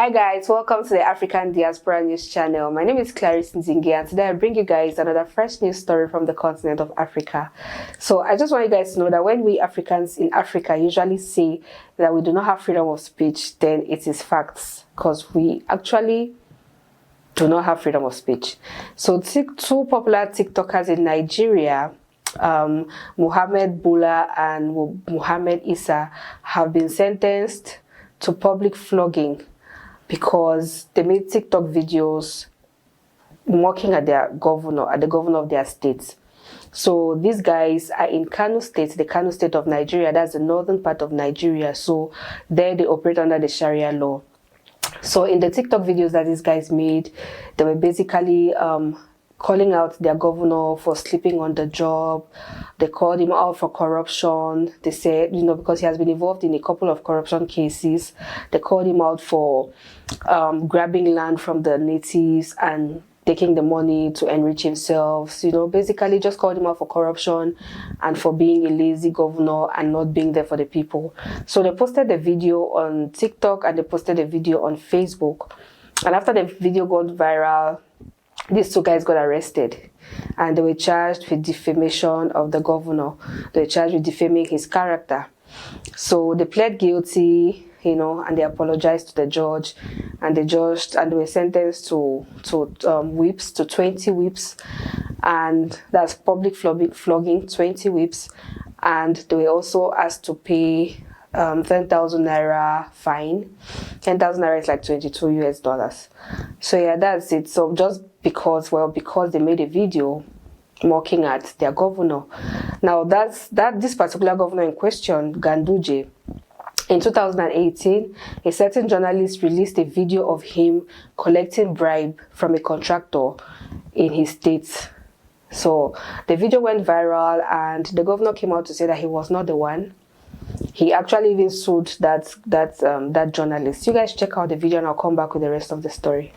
Hi guys, welcome to the African Diaspora News channel. My name is Clarice Nzingi and today I bring you guys another fresh news story from the continent of Africa. So I just want you guys to know that when we Africans in Africa usually say that we do not have freedom of speech, then it is facts, because we actually do not have freedom of speech. So two popular TikTokers in Nigeria, Muhammad Bula and Muhammad Isa, have been sentenced to public flogging because they made TikTok videos mocking at the governor of their state. So these guys are in Kano State, the Kano State of Nigeria. That's the northern part of Nigeria. So there they operate under the Sharia law. So in the TikTok videos that these guys made, they were basically calling out their governor for sleeping on the job. They called him out for corruption. They said, because he has been involved in a couple of corruption cases, they called him out for grabbing land from the natives and taking the money to enrich himself. Basically just called him out for corruption and for being a lazy governor and not being there for the people. So they posted the video on TikTok and they posted the video on Facebook. And after the video got viral, these two guys got arrested and they were charged with defamation of the governor. They were charged with defaming his character. So they pled guilty, and they apologized to the judge, and they were sentenced to whips, to 20 whips, and that's public flogging, 20 whips, and they were also asked to pay 10,000 naira fine. 10,000 naira is like $22 US. So yeah, that's it. So just because they made a video mocking at their governor. Now this particular governor in question, Ganduje, in 2018, a certain journalist released a video of him collecting bribe from a contractor in his state. So the video went viral and the governor came out to say that he was not the one. He actually even sued that journalist. You guys check out the video and I'll come back with the rest of the story.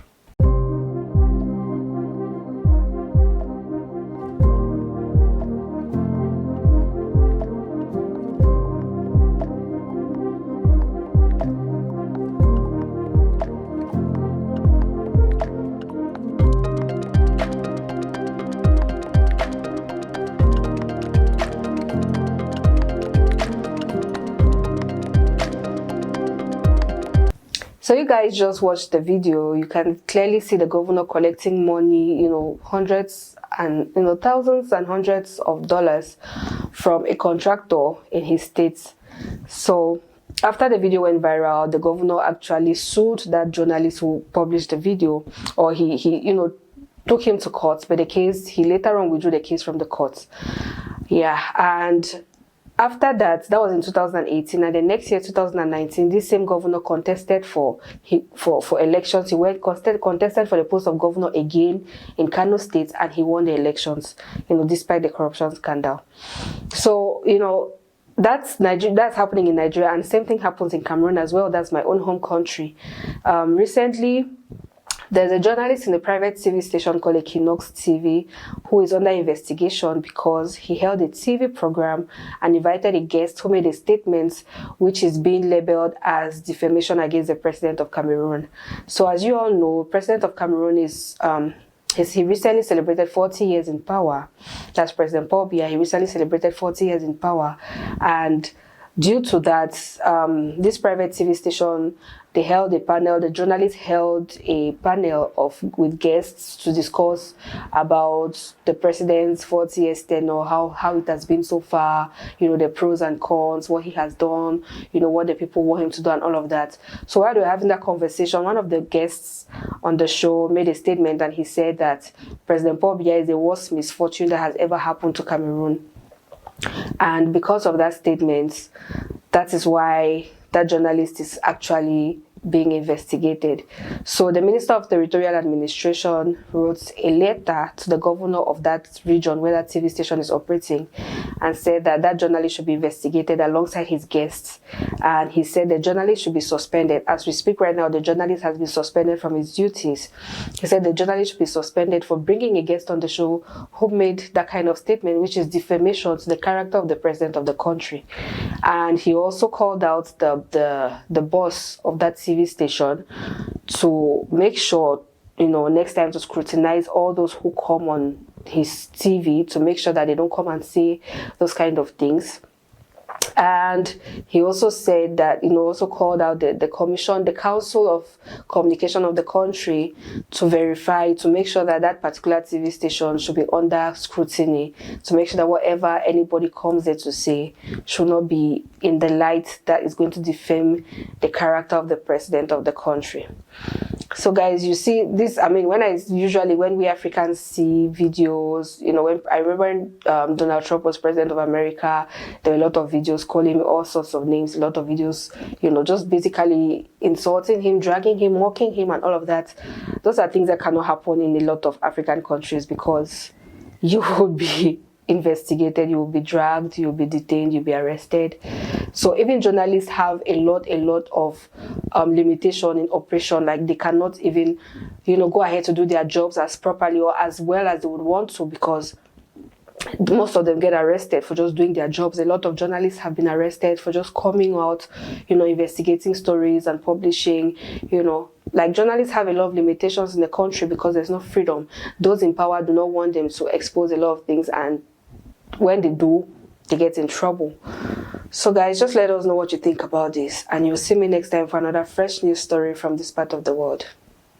So you guys just watched the video. You can clearly see the governor collecting money, hundreds and thousands and hundreds of dollars from a contractor in his state. So after the video went viral, the governor actually sued that journalist who published the video, or he took him to court, but he later on withdrew the case from the court. Yeah, and after that was in 2018, and the next year, 2019, this same governor contested for elections. He contested for the post of governor again in Kano State, and he won the elections, despite the corruption scandal. So, that's happening in Nigeria, and the same thing happens in Cameroon as well. That's my own home country. Recently, there's a journalist in a private TV station called Equinox TV who is under investigation because he held a TV program and invited a guest who made a statement which is being labeled as defamation against the president of Cameroon. So as you all know, president of Cameroon he recently celebrated 40 years in power. That's President Paul Biya. He recently celebrated 40 years in power, and due to that, this private TV station, they held a panel. The journalists held a panel with guests to discuss about the president's 40 years tenure, how it has been so far, the pros and cons, what he has done, what the people want him to do, and all of that. So while they were having that conversation, one of the guests on the show made a statement, and he said that President Paul Biya is the worst misfortune that has ever happened to Cameroon. And because of that statement, that is why that journalist is actually being investigated. So the Minister of Territorial Administration wrote a letter to the governor of that region where that TV station is operating and said that journalist should be investigated alongside his guests. And he said the journalist should be suspended. As we speak right now, the journalist has been suspended from his duties. He said the journalist should be suspended for bringing a guest on the show who made that kind of statement, which is defamation to the character of the president of the country. And he also called out the boss of that TV station to make sure, next time to scrutinize all those who come on his TV, to make sure that they don't come and say those kind of things. And he also said that, also called out the commission, the Council of Communication of the country, to verify, to make sure that that particular TV station should be under scrutiny, to make sure that whatever anybody comes there to say should not be in the light that is going to defame the character of the president of the country. So guys, you see this, when we Africans see videos, when I remember Donald Trump was president of America, there were a lot of videos calling him all sorts of names, a lot of videos, just basically insulting him, dragging him, mocking him, and all of that. Those are things that cannot happen in a lot of African countries, because you will be investigated, you will be dragged, you will be detained, you'll be arrested. So even journalists have a lot of limitation in operation. Like, they cannot even, go ahead to do their jobs as properly or as well as they would want to, because most of them get arrested for just doing their jobs. A lot of journalists have been arrested for just coming out, investigating stories and publishing. Like, journalists have a lot of limitations in the country because there's no freedom. Those in power do not want them to expose a lot of things, and when they do, they get in trouble. So guys, just let us know what you think about this, and you'll see me next time for another fresh news story from this part of the world.